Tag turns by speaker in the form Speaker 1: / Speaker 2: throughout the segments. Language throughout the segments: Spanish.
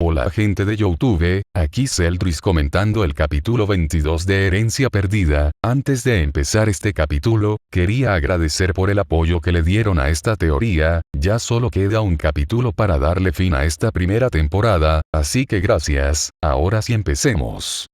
Speaker 1: Hola gente de YouTube, aquí Celdris comentando el capítulo 22 de Herencia Perdida. Antes de empezar este capítulo, quería agradecer por el apoyo que le dieron a esta teoría. Ya solo queda un capítulo para darle fin a esta primera temporada, así que gracias. Ahora sí empecemos.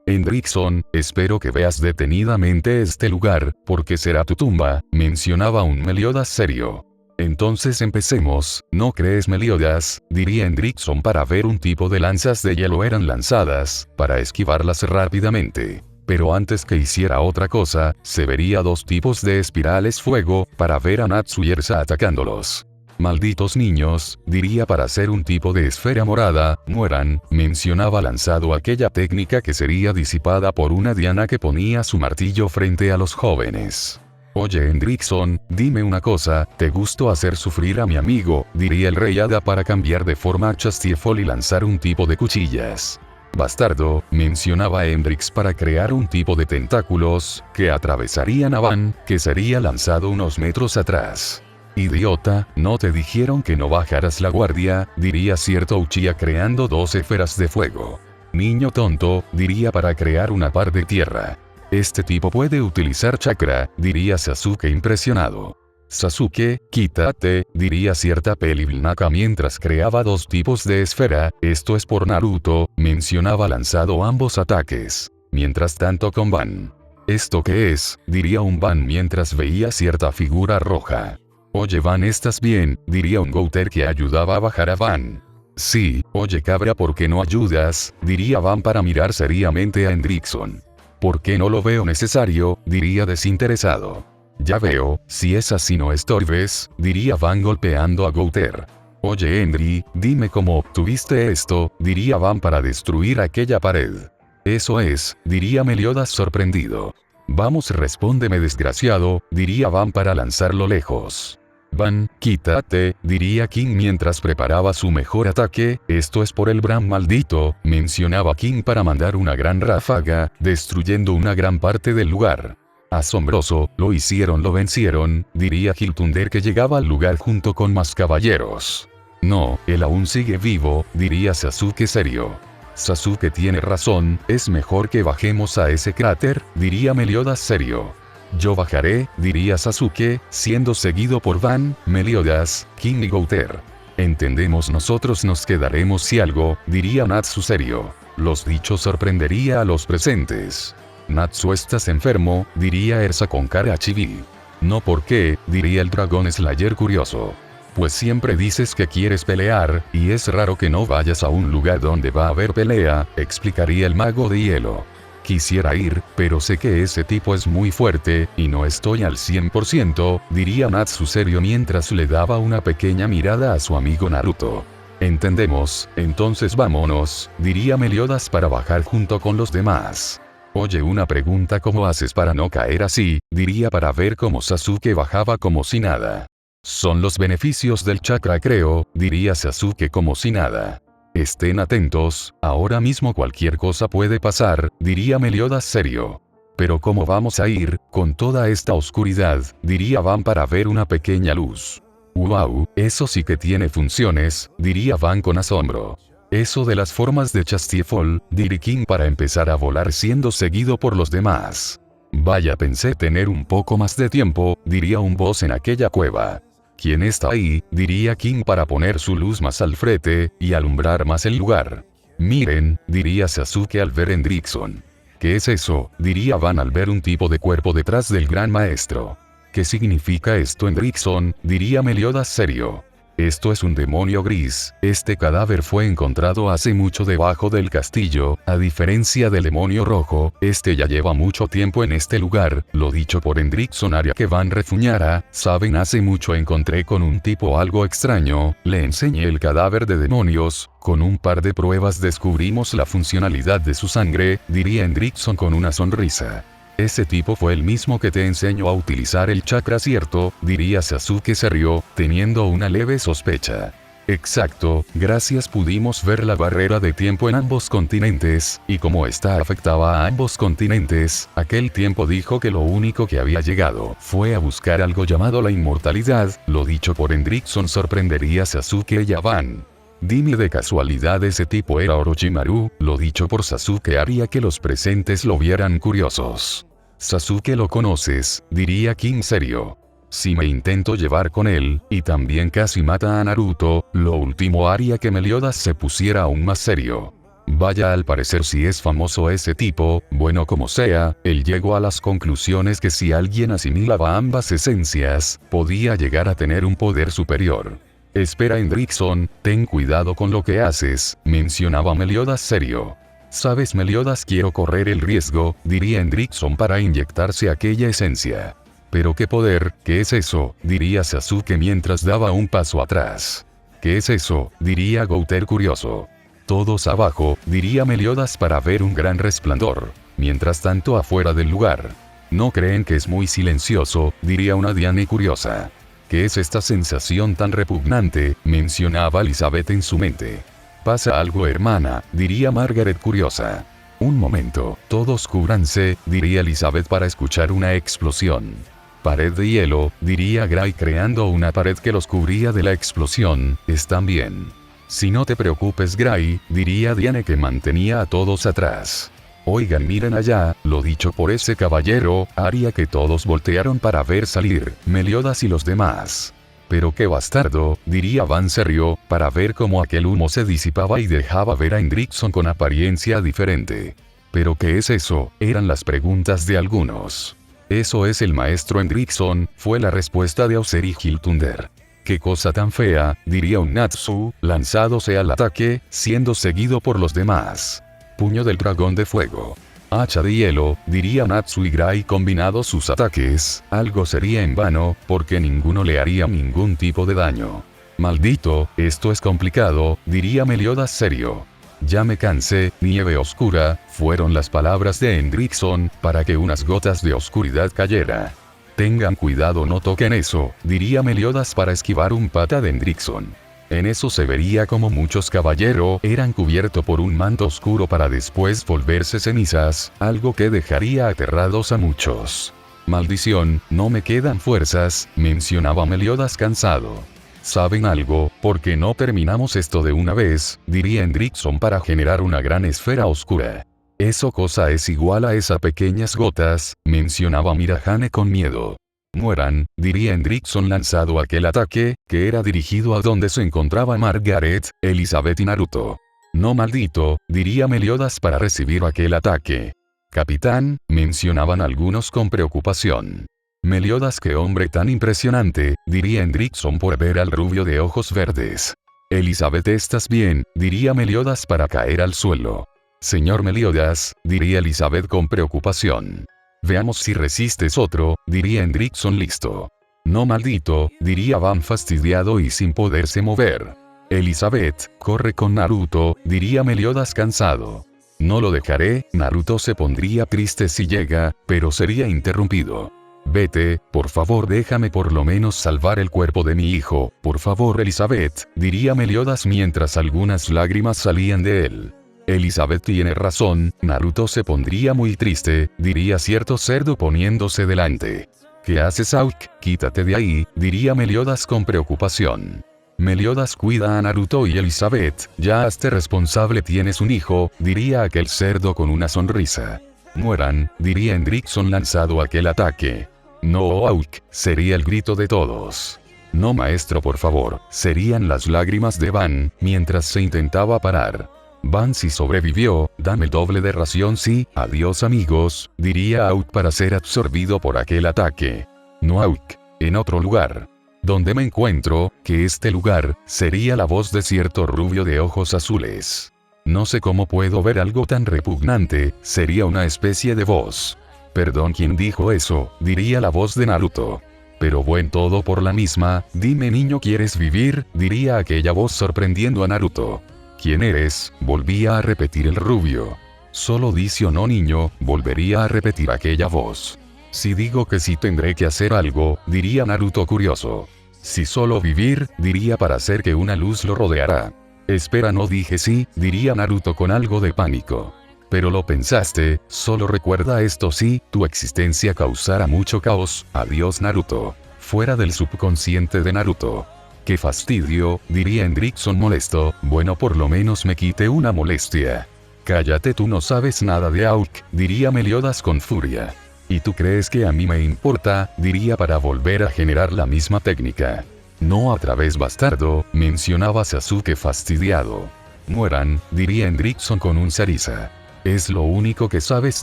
Speaker 1: Hendrickson, espero que veas detenidamente este lugar, porque será tu tumba, mencionaba un Meliodas serio. Entonces empecemos, ¿no crees Meliodas? Diría Hendrickson para ver un tipo de lanzas de hielo eran lanzadas, para esquivarlas rápidamente. Pero antes que hiciera otra cosa, se vería dos tipos de espirales fuego, para ver a Natsu y Ersa atacándolos. Malditos niños, diría para ser un tipo de esfera morada, mueran, mencionaba lanzado aquella técnica que sería disipada por una diana que ponía su martillo frente a los jóvenes. Oye Hendrickson, dime una cosa, ¿te gustó hacer sufrir a mi amigo? Diría el rey Hada para cambiar de forma a Chastiefol y lanzar un tipo de cuchillas. Bastardo, mencionaba Hendrix para crear un tipo de tentáculos, que atravesarían a Van, que sería lanzado unos metros atrás. Idiota, ¿no te dijeron que no bajaras la guardia? Diría cierto Uchiha creando dos esferas de fuego. Niño tonto, diría para crear una par de tierra. Este tipo puede utilizar chakra, diría Sasuke impresionado. Sasuke, quítate, diría cierta Peliblinaka mientras creaba dos tipos de esfera, esto es por Naruto, mencionaba lanzado ambos ataques. Mientras tanto con Van. ¿Esto qué es? Diría un Van mientras veía cierta figura roja. Oye Van, ¿estás bien? Diría un Gouter que ayudaba a bajar a Van. Sí, oye cabra, ¿por qué no ayudas? Diría Van para mirar seriamente a Hendrickson. ¿Por qué no lo veo necesario? Diría desinteresado. Ya veo, si es así no estorbes, diría Van golpeando a Gouter. Oye Henry, dime cómo obtuviste esto, diría Van para destruir aquella pared. Eso es, diría Meliodas sorprendido. Vamos, respóndeme desgraciado, diría Van para lanzarlo lejos. Van, quítate, diría King mientras preparaba su mejor ataque, esto es por el Bran maldito, mencionaba King para mandar una gran ráfaga, destruyendo una gran parte del lugar. Asombroso, lo vencieron, diría Hiltunder que llegaba al lugar junto con más caballeros. No, él aún sigue vivo, diría Sasuke serio. Sasuke tiene razón, es mejor que bajemos a ese cráter, diría Meliodas serio. Yo bajaré, diría Sasuke, siendo seguido por Van, Meliodas, King y Gouter. Entendemos, nosotros nos quedaremos si algo, diría Natsu serio. Los dichos sorprendería a los presentes. Natsu, estás enfermo, diría Ersa con cara chibi. No, ¿por qué? Diría el Dragon Slayer curioso. Pues siempre dices que quieres pelear, y es raro que no vayas a un lugar donde va a haber pelea, explicaría el mago de hielo. Quisiera ir, pero sé que ese tipo es muy fuerte, y no estoy al 100%, diría Natsu serio mientras le daba una pequeña mirada a su amigo Naruto. Entendemos, entonces vámonos, diría Meliodas para bajar junto con los demás. Oye, una pregunta, ¿cómo haces para no caer así? Diría para ver cómo Sasuke bajaba como si nada. Son los beneficios del chakra creo, diría Sasuke como si nada. Estén atentos, ahora mismo cualquier cosa puede pasar, diría Meliodas serio. Pero ¿cómo vamos a ir, con toda esta oscuridad? Diría Van para ver una pequeña luz. Wow, eso sí que tiene funciones, diría Van con asombro. Eso de las formas de Chastiefol, diría King para empezar a volar siendo seguido por los demás. Vaya, pensé tener un poco más de tiempo, diría un boss en aquella cueva. ¿Quién está ahí? Diría King para poner su luz más al frente, y alumbrar más el lugar. Miren, diría Sasuke al ver Hendrickson. ¿Qué es eso? Diría Van al ver un tipo de cuerpo detrás del gran maestro. ¿Qué significa esto Hendrickson? Diría Meliodas serio. Esto es un demonio gris, este cadáver fue encontrado hace mucho debajo del castillo, a diferencia del demonio rojo, este ya lleva mucho tiempo en este lugar, lo dicho por Hendrickson haría que Van refuñara, saben hace mucho encontré con un tipo algo extraño, le enseñé el cadáver de demonios, con un par de pruebas descubrimos la funcionalidad de su sangre, diría Hendrickson con una sonrisa. Ese tipo fue el mismo que te enseñó a utilizar el chakra, ¿cierto? Diría Sasuke se rió, teniendo una leve sospecha. Exacto, gracias pudimos ver la barrera de tiempo en ambos continentes, y como esta afectaba a ambos continentes, aquel tiempo dijo que lo único que había llegado fue a buscar algo llamado la inmortalidad, lo dicho por Hendrickson sorprendería a Sasuke y a Van. Dime de casualidad ese tipo era Orochimaru. Lo dicho por Sasuke haría que los presentes lo vieran curiosos. Sasuke lo conoces, diría King serio. Si me intento llevar con él, y también casi mata a Naruto, lo último haría que Meliodas se pusiera aún más serio. Vaya, al parecer si es famoso ese tipo, bueno como sea, él llegó a las conclusiones que si alguien asimilaba ambas esencias, podía llegar a tener un poder superior. Espera Hendrickson, ten cuidado con lo que haces, mencionaba Meliodas serio. Sabes Meliodas, quiero correr el riesgo, diría Hendrickson, para inyectarse aquella esencia. Pero qué poder, ¿qué es eso?, diría Sasuke mientras daba un paso atrás. ¿Qué es eso?, diría Gouter curioso. Todos abajo, diría Meliodas para ver un gran resplandor. Mientras tanto afuera del lugar. ¿No creen que es muy silencioso?, diría una Diane curiosa. ¿Qué es esta sensación tan repugnante?, mencionaba Elizabeth en su mente. Pasa algo hermana, diría Margaret curiosa. Un momento, todos cúbranse, diría Elizabeth para escuchar una explosión. Pared de hielo, diría Gray creando una pared que los cubría de la explosión. Están bien. Si no te preocupes Gray, diría Diane que mantenía a todos atrás. Oigan, miren allá, lo dicho por ese caballero, haría que todos voltearon para ver salir Meliodas y los demás. Pero qué bastardo, diría Van serio, para ver cómo aquel humo se disipaba y dejaba ver a Hendrickson con apariencia diferente. ¿Pero qué es eso?, eran las preguntas de algunos. Eso es el maestro Hendrickson, fue la respuesta de Auser y Hiltunder. «Qué cosa tan fea», diría un Natsu, lanzándose al ataque, siendo seguido por los demás. Puño del dragón de fuego. Hacha de hielo, diría Natsu y Gray combinados sus ataques, algo sería en vano, porque ninguno le haría ningún tipo de daño. Maldito, esto es complicado, diría Meliodas serio. Ya me cansé, nieve oscura, fueron las palabras de Hendrickson, para que unas gotas de oscuridad cayera. Tengan cuidado, no toquen eso, diría Meliodas para esquivar un pata de Hendrickson. En eso se vería como muchos caballeros eran cubiertos por un manto oscuro para después volverse cenizas, algo que dejaría aterrados a muchos. Maldición, no me quedan fuerzas, mencionaba Meliodas cansado. ¿Saben algo? ¿Por qué no terminamos esto de una vez?, diría Hendrickson para generar una gran esfera oscura. Eso cosa es igual a esas pequeñas gotas, mencionaba Mirahane con miedo. Mueran, diría Hendrickson lanzado aquel ataque, que era dirigido a donde se encontraba Margaret, Elizabeth y Naruto. No maldito, diría Meliodas para recibir aquel ataque. Capitán, mencionaban algunos con preocupación. Meliodas, qué hombre tan impresionante, diría Hendrickson por ver al rubio de ojos verdes. Elizabeth, ¿estás bien?, diría Meliodas para caer al suelo. Señor Meliodas, diría Elizabeth con preocupación. Veamos si resistes otro, diría Hendrickson listo. No maldito, diría Van fastidiado y sin poderse mover. Elizabeth, corre con Naruto, diría Meliodas cansado. No lo dejaré, Naruto se pondría triste si llega, pero sería interrumpido. Vete, por favor, déjame por lo menos salvar el cuerpo de mi hijo, por favor Elizabeth, diría Meliodas mientras algunas lágrimas salían de él. Elizabeth tiene razón, Naruto se pondría muy triste, diría cierto cerdo poniéndose delante. ¿Qué haces, Auk? Quítate de ahí, diría Meliodas con preocupación. Meliodas, cuida a Naruto y Elizabeth, ya hazte responsable, tienes un hijo, diría aquel cerdo con una sonrisa. Mueran, diría Hendrickson lanzado aquel ataque. No, Auk, sería el grito de todos. No maestro, por favor, serían las lágrimas de Van, mientras se intentaba parar. Van, si sobrevivió, dame el doble de ración. Sí, adiós amigos, diría Auk para ser absorbido por aquel ataque. No, Auk, en otro lugar. Donde me encuentro, que este lugar, sería la voz de cierto rubio de ojos azules. No sé cómo puedo ver algo tan repugnante, sería una especie de voz. Perdón, ¿quién dijo eso?, diría la voz de Naruto. Pero buen todo por la misma, dime niño, ¿quieres vivir?, diría aquella voz sorprendiendo a Naruto. ¿Quién eres?, volvía a repetir el rubio. Solo dice o no niño, volvería a repetir aquella voz. Si digo que sí tendré que hacer algo, diría Naruto curioso. Si solo vivir, diría para hacer que una luz lo rodeará. Espera, no dije sí, diría Naruto con algo de pánico. Pero lo pensaste, solo recuerda esto, sí, tu existencia causará mucho caos, adiós Naruto. Fuera del subconsciente de Naruto. ¡Qué fastidio!, diría Hendrickson molesto. Bueno, por lo menos me quité una molestia. Cállate, tú no sabes nada de Auk, diría Meliodas con furia. ¿Y tú crees que a mí me importa?, diría para volver a generar la misma técnica. No otra vez, bastardo, mencionaba Sasuke fastidiado. Mueran, diría Hendrickson con un zariza. Es lo único que sabes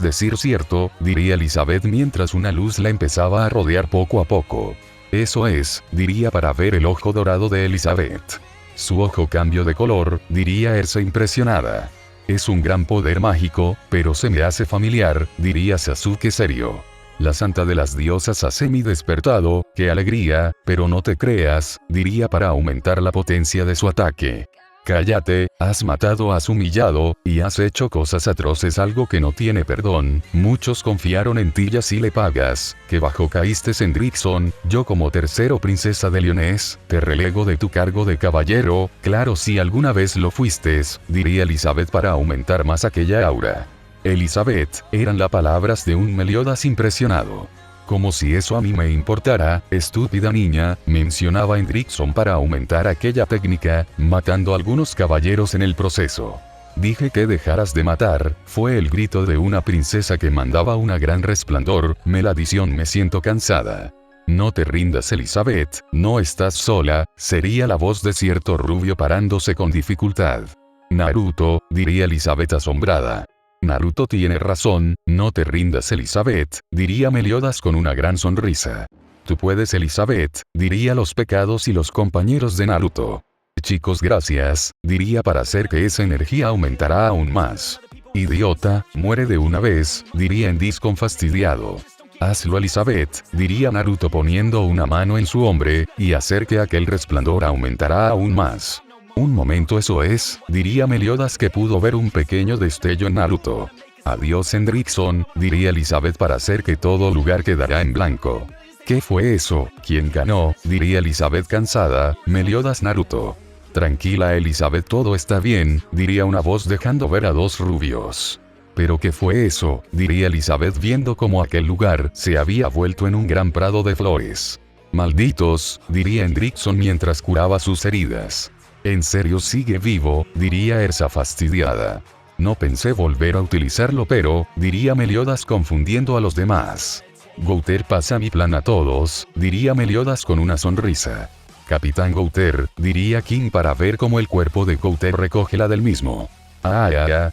Speaker 1: decir, ¿cierto?, diría Elizabeth mientras una luz la empezaba a rodear poco a poco. Eso es, diría para ver el ojo dorado de Elizabeth. Su ojo cambió de color, diría Ersa impresionada. Es un gran poder mágico, pero se me hace familiar, diría Sasuke serio. La santa de las diosas ha semi-despertado, qué alegría, pero no te creas, diría para aumentar la potencia de su ataque. Cállate, has matado, has humillado, y has hecho cosas atroces, algo que no tiene perdón. Muchos confiaron en ti y así le pagas. Que bajo caíste, Hendrickson. Yo como tercero princesa de Lyonés, te relego de tu cargo de caballero. Claro, si alguna vez lo fuistes, diría Elizabeth para aumentar más aquella aura. Elizabeth, eran las palabras de un Meliodas impresionado. Como si eso a mí me importara, estúpida niña, mencionaba Hendrickson para aumentar aquella técnica, matando a algunos caballeros en el proceso. Dije que dejaras de matar, fue el grito de una princesa que mandaba una gran resplandor. Maldición, me siento cansada. No te rindas, Elizabeth, no estás sola, sería la voz de cierto rubio parándose con dificultad. Naruto, diría Elizabeth asombrada. Naruto tiene razón, no te rindas, Elizabeth, diría Meliodas con una gran sonrisa. Tú puedes, Elizabeth, diría los pecados y los compañeros de Naruto. Chicos, gracias, diría para hacer que esa energía aumentará aún más. Idiota, muere de una vez, diría Hendrickson fastidiado. Hazlo, Elizabeth, diría Naruto poniendo una mano en su hombro, y hacer que aquel resplandor aumentará aún más. Un momento, eso es, diría Meliodas que pudo ver un pequeño destello en Naruto. Adiós, Hendrickson, diría Elizabeth para hacer que todo lugar quedará en blanco. ¿Qué fue eso? ¿Quién ganó?, diría Elizabeth cansada. Meliodas, Naruto. Tranquila, Elizabeth, todo está bien, diría una voz dejando ver a dos rubios. ¿Pero qué fue eso?, diría Elizabeth viendo cómo aquel lugar se había vuelto en un gran prado de flores. Malditos, diría Hendrickson mientras curaba sus heridas. En serio, sigue vivo, diría Ersa fastidiada. No pensé volver a utilizarlo, pero, diría Meliodas confundiendo a los demás. Gouter pasa mi plan a todos, diría Meliodas con una sonrisa. Capitán Gouter, diría King para ver cómo el cuerpo de Gouter recoge la del mismo.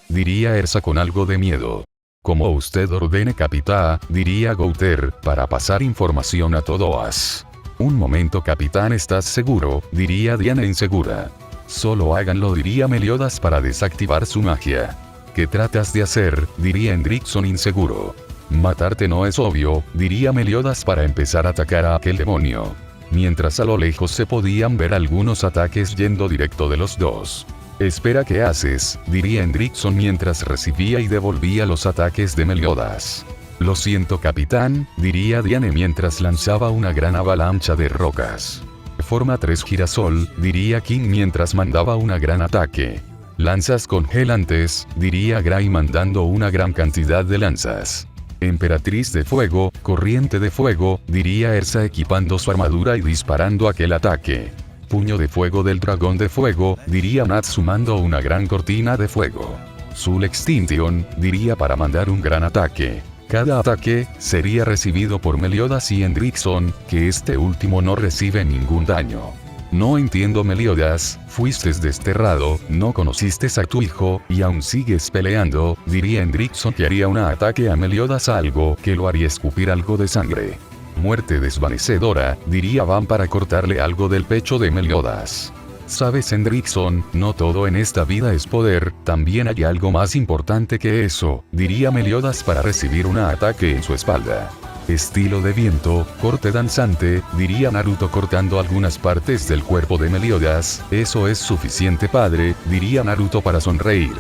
Speaker 1: Diría Ersa con algo de miedo. Como usted ordene, capitán, diría Gouter, para pasar información a todos. Un momento, capitán, ¿estás seguro?, diría Diana insegura. Solo háganlo, diría Meliodas para desactivar su magia. ¿Qué tratas de hacer?, diría Hendrickson inseguro. Matarte no es obvio, diría Meliodas para empezar a atacar a aquel demonio. Mientras a lo lejos se podían ver algunos ataques yendo directo de los dos. Espera, ¿qué haces?, diría Hendrickson mientras recibía y devolvía los ataques de Meliodas. Lo siento, capitán, diría Diane mientras lanzaba una gran avalancha de rocas. Forma 3 girasol, diría King mientras mandaba una gran ataque. Lanzas congelantes, diría Gray mandando una gran cantidad de lanzas. Emperatriz de fuego, corriente de fuego, diría Ersa equipando su armadura y disparando aquel ataque. Puño de fuego del dragón de fuego, diría Nat sumando una gran cortina de fuego. Soul Extinction, diría para mandar un gran ataque. Cada ataque sería recibido por Meliodas y Hendrickson, que este último no recibe ningún daño. No entiendo, Meliodas, fuiste desterrado, no conociste a tu hijo, y aún sigues peleando, diría Hendrickson que haría un ataque a Meliodas, algo que lo haría escupir algo de sangre. Muerte desvanecedora, diría Van para cortarle algo del pecho de Meliodas. Sabes, Hendrickson, no todo en esta vida es poder, también hay algo más importante que eso, diría Meliodas para recibir un ataque en su espalda. Estilo de viento, corte danzante, diría Naruto cortando algunas partes del cuerpo de Meliodas. Eso es suficiente, padre, diría Naruto para sonreír.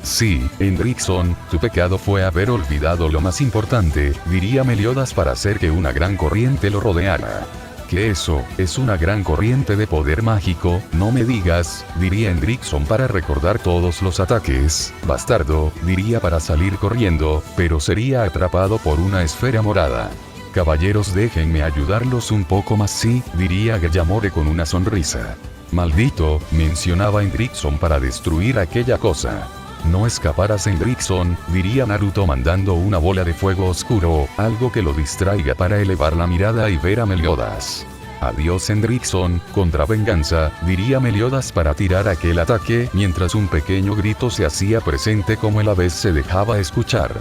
Speaker 1: Sí, Hendrickson, tu pecado fue haber olvidado lo más importante, diría Meliodas para hacer que una gran corriente lo rodeara. ¿Qué eso? Es una gran corriente de poder mágico, no me digas, diría Hendrickson para recordar todos los ataques. Bastardo, diría para salir corriendo, pero sería atrapado por una esfera morada. Caballeros, déjenme ayudarlos un poco más, sí, diría Gamore con una sonrisa. Maldito, mencionaba Hendrickson para destruir aquella cosa. No escaparás, Hendrickson, diría Naruto mandando una bola de fuego oscuro, algo que lo distraiga para elevar la mirada y ver a Meliodas. Adiós, Hendrickson, contra venganza, diría Meliodas para tirar aquel ataque, mientras un pequeño grito se hacía presente como él a vez se dejaba escuchar.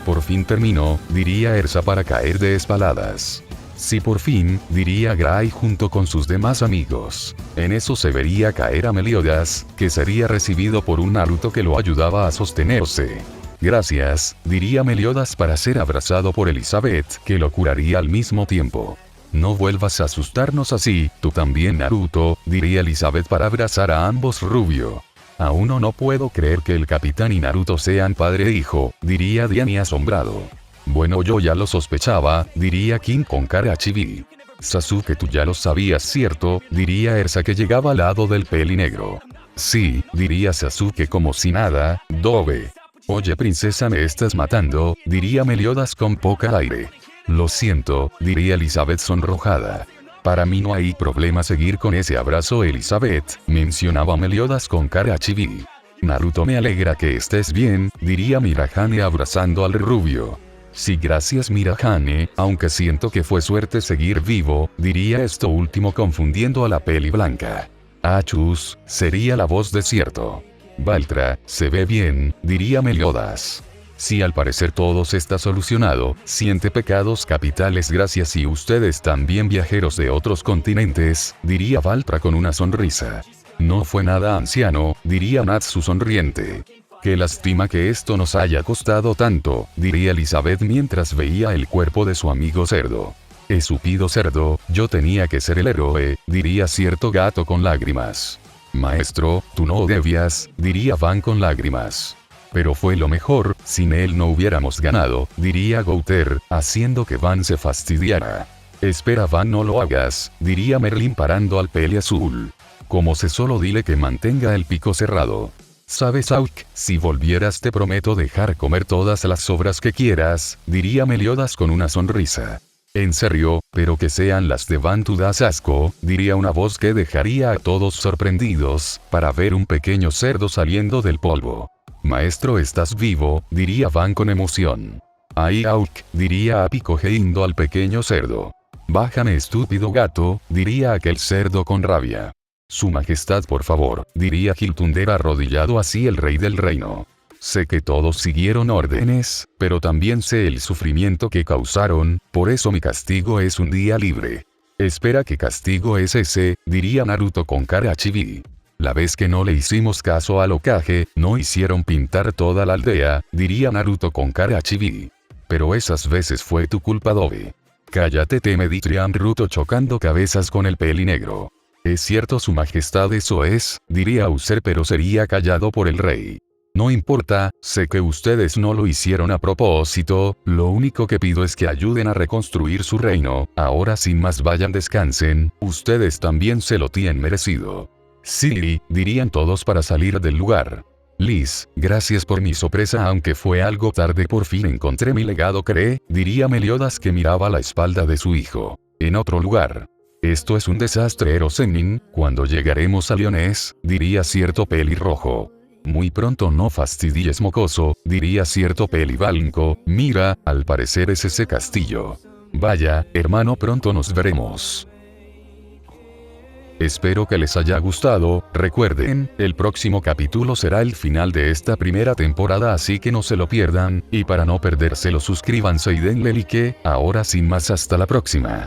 Speaker 1: Por fin terminó, diría Erza para caer de espaldas. Sí, por fin, diría Gray junto con sus demás amigos. En eso se vería caer a Meliodas, que sería recibido por un Naruto que lo ayudaba a sostenerse. Gracias, diría Meliodas para ser abrazado por Elizabeth, que lo curaría al mismo tiempo. No vuelvas a asustarnos así, tú también, Naruto, diría Elizabeth para abrazar a ambos rubio. Aún no puedo creer que el capitán y Naruto sean padre e hijo, diría Diany asombrado. Bueno, yo ya lo sospechaba, diría King con cara chibi. Sasuke, tú ya lo sabías, ¿cierto?, diría Erza que llegaba al lado del pelinegro. Sí, diría Sasuke como si nada, Dobe. Oye, princesa, me estás matando, diría Meliodas con poca aire. Lo siento, diría Elizabeth sonrojada. Para mí no hay problema seguir con ese abrazo, Elizabeth, mencionaba Meliodas con cara chibi. Naruto, me alegra que estés bien, diría Mirahane abrazando al rubio. Sí, gracias, Mirahane, aunque siento que fue suerte seguir vivo, diría esto último confundiendo a la peli blanca. Achus, sería la voz de cierto. Valtra, se ve bien, diría Meliodas. Sí, al parecer todo se está solucionado, siente pecados capitales gracias, y ustedes también, viajeros de otros continentes, diría Valtra con una sonrisa. No fue nada, anciano, diría Natsu sonriente. Qué lástima que esto nos haya costado tanto, diría Elizabeth mientras veía el cuerpo de su amigo cerdo. Estúpido cerdo, yo tenía que ser el héroe, diría cierto gato con lágrimas. Maestro, tú no debías, diría Van con lágrimas. Pero fue lo mejor, sin él no hubiéramos ganado, diría Gouter, haciendo que Van se fastidiara. Espera, Van, no lo hagas, diría Merlin parando al peli azul. Como se solo dile que mantenga el pico cerrado. ¿Sabes, Auk? Si volvieras te prometo dejar comer todas las sobras que quieras, diría Meliodas con una sonrisa. En serio, pero que sean las de Van, tú das asco, diría una voz que dejaría a todos sorprendidos, para ver un pequeño cerdo saliendo del polvo. Maestro, estás vivo, diría Van con emoción. Ay, Auk, diría Api cogiendo al pequeño cerdo. Bájame, estúpido gato, diría aquel cerdo con rabia. Su majestad, por favor, diría Giltunder arrodillado así el rey del reino. Sé que todos siguieron órdenes, pero también sé el sufrimiento que causaron, por eso mi castigo es un día libre. Espera, ¿qué castigo es ese?, diría Naruto con cara chibi. La vez que no le hicimos caso al Hokage, no hicieron pintar toda la aldea, diría Naruto con cara chibi. Pero esas veces fue tu culpa, Dobe. Cállate, teme, diría Naruto chocando cabezas con el pelinegro. Es cierto, su majestad, eso es, diría User, pero sería callado por el rey. No importa, sé que ustedes no lo hicieron a propósito, lo único que pido es que ayuden a reconstruir su reino, ahora sin más vayan, descansen, ustedes también se lo tienen merecido. Sí, dirían todos para salir del lugar. Liz, gracias por mi sorpresa, aunque fue algo tarde, por fin encontré mi legado, diría Meliodas que miraba a la espalda de su hijo. En otro lugar. Esto es un desastre, Ero Sennin, cuando llegaremos a Leones, diría cierto pelirrojo. Muy pronto, no fastidies, mocoso, diría cierto peliblanco, mira, al parecer es ese castillo. Vaya, hermano, pronto nos veremos. Espero que les haya gustado, recuerden, el próximo capítulo será el final de esta primera temporada, así que no se lo pierdan, y para no perdérselo suscríbanse y denle like, ahora sin más, hasta la próxima.